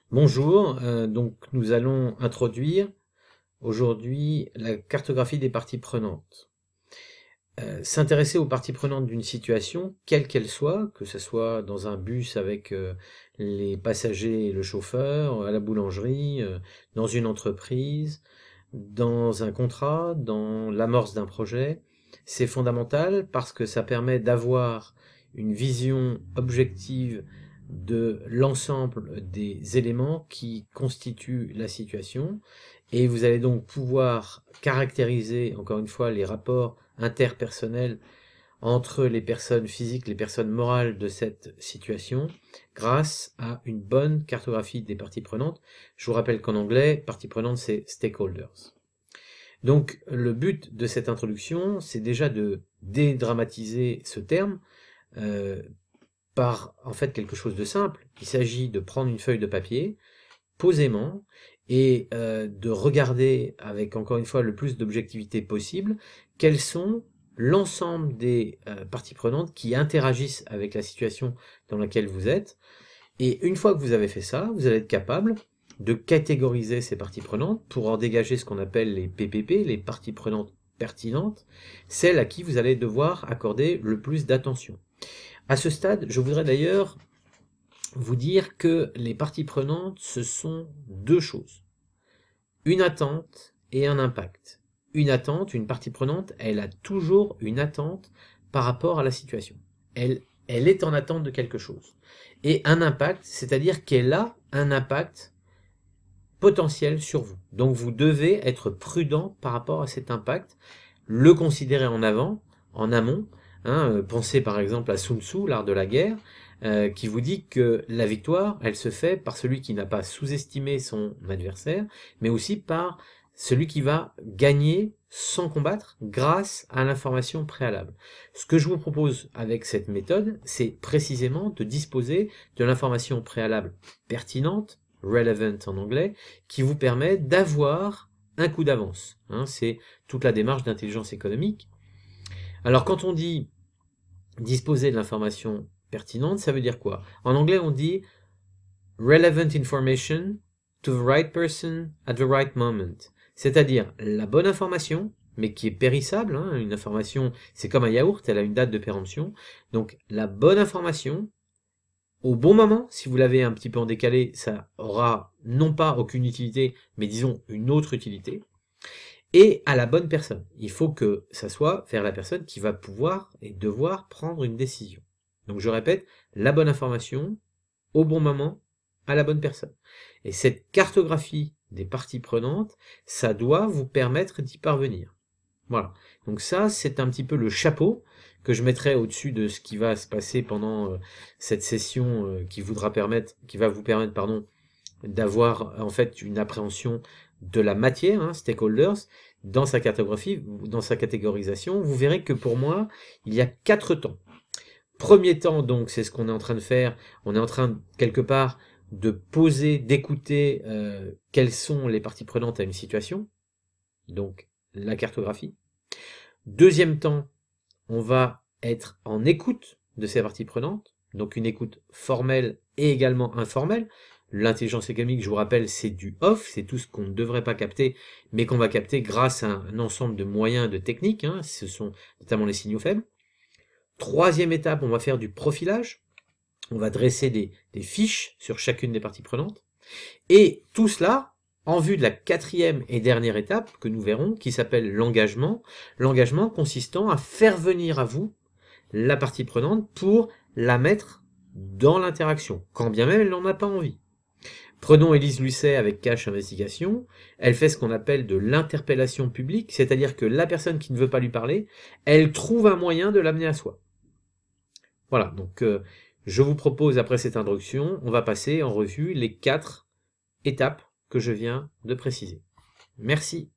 Bonjour, donc nous allons introduire aujourd'hui la cartographie des parties prenantes. S'intéresser aux parties prenantes d'une situation, quelle qu'elle soit, que ce soit dans un bus avec les passagers et le chauffeur, à la boulangerie, dans une entreprise, dans un contrat, dans l'amorce d'un projet, c'est fondamental parce que ça permet d'avoir une vision objective de l'ensemble des éléments qui constituent la situation, et vous allez donc pouvoir caractériser, encore une fois, les rapports interpersonnels entre les personnes physiques, les personnes morales de cette situation, grâce à une bonne cartographie des parties prenantes. Je vous rappelle qu'en anglais, parties prenantes, c'est stakeholders. Donc, le but de cette introduction, c'est déjà de dédramatiser ce terme, euh, par en fait quelque chose de simple. Il s'agit de prendre une feuille de papier, posément, et de regarder avec encore une fois le plus d'objectivité possible quels sont l'ensemble des parties prenantes qui interagissent avec la situation dans laquelle vous êtes. Et une fois que vous avez fait ça, vous allez être capable de catégoriser ces parties prenantes pour en dégager ce qu'on appelle les PPP, les parties prenantes pertinentes, celles à qui vous allez devoir accorder le plus d'attention. À ce stade, je voudrais d'ailleurs vous dire que les parties prenantes, ce sont deux choses. Une attente et un impact. Une attente, une partie prenante, elle a toujours une attente par rapport à la situation. Elle est en attente de quelque chose. Et un impact, c'est-à-dire qu'elle a un impact potentiel sur vous. Donc vous devez être prudent par rapport à cet impact, le considérer en avant, en amont. Pensez par exemple à Sun Tzu, l'art de la guerre, qui vous dit que la victoire, elle se fait par celui qui n'a pas sous-estimé son adversaire, mais aussi par celui qui va gagner sans combattre grâce à l'information préalable. Ce que je vous propose avec cette méthode, c'est précisément de disposer de l'information préalable pertinente, relevant en anglais, qui vous permet d'avoir un coup d'avance. C'est toute la démarche d'intelligence économique. Alors quand on dit disposer de l'information pertinente, ça veut dire quoi? En anglais, on dit relevant information to the right person at the right moment. C'est-à-dire la bonne information, mais qui est périssable. Une information, c'est comme un yaourt, elle a une date de péremption. Donc la bonne information, au bon moment, si vous l'avez un petit peu en décalé, ça aura non pas aucune utilité, mais disons une autre utilité. Et à la bonne personne. Il faut que ça soit vers la personne qui va pouvoir et devoir prendre une décision. Donc je répète, la bonne information, au bon moment, à la bonne personne. Et cette cartographie des parties prenantes, ça doit vous permettre d'y parvenir. Voilà. Donc ça, c'est un petit peu le chapeau que je mettrai au-dessus de ce qui va se passer pendant cette session qui va vous permettre, d'avoir en fait une appréhension de la matière, stakeholders, dans sa cartographie, dans sa catégorisation. Vous verrez que pour moi, il y a 4 temps. Premier temps, donc, c'est ce qu'on est en train de faire. On est en train, quelque part, de poser, d'écouter quelles sont les parties prenantes à une situation. Donc, la cartographie. Deuxième temps, on va être en écoute de ces parties prenantes. Donc, une écoute formelle et également informelle. L'intelligence économique, je vous rappelle, c'est du off, c'est tout ce qu'on ne devrait pas capter, mais qu'on va capter grâce à un ensemble de moyens, de techniques, ce sont notamment les signaux faibles. Troisième étape, on va faire du profilage, on va dresser des fiches sur chacune des parties prenantes, et tout cela en vue de la quatrième et dernière étape que nous verrons, qui s'appelle l'engagement consistant à faire venir à vous la partie prenante pour la mettre dans l'interaction, quand bien même elle n'en a pas envie. Prenons Élise Lucet avec Cash Investigation, elle fait ce qu'on appelle de l'interpellation publique, c'est-à-dire que la personne qui ne veut pas lui parler, elle trouve un moyen de l'amener à soi. Voilà, donc je vous propose, après cette introduction, on va passer en revue les 4 étapes que je viens de préciser. Merci.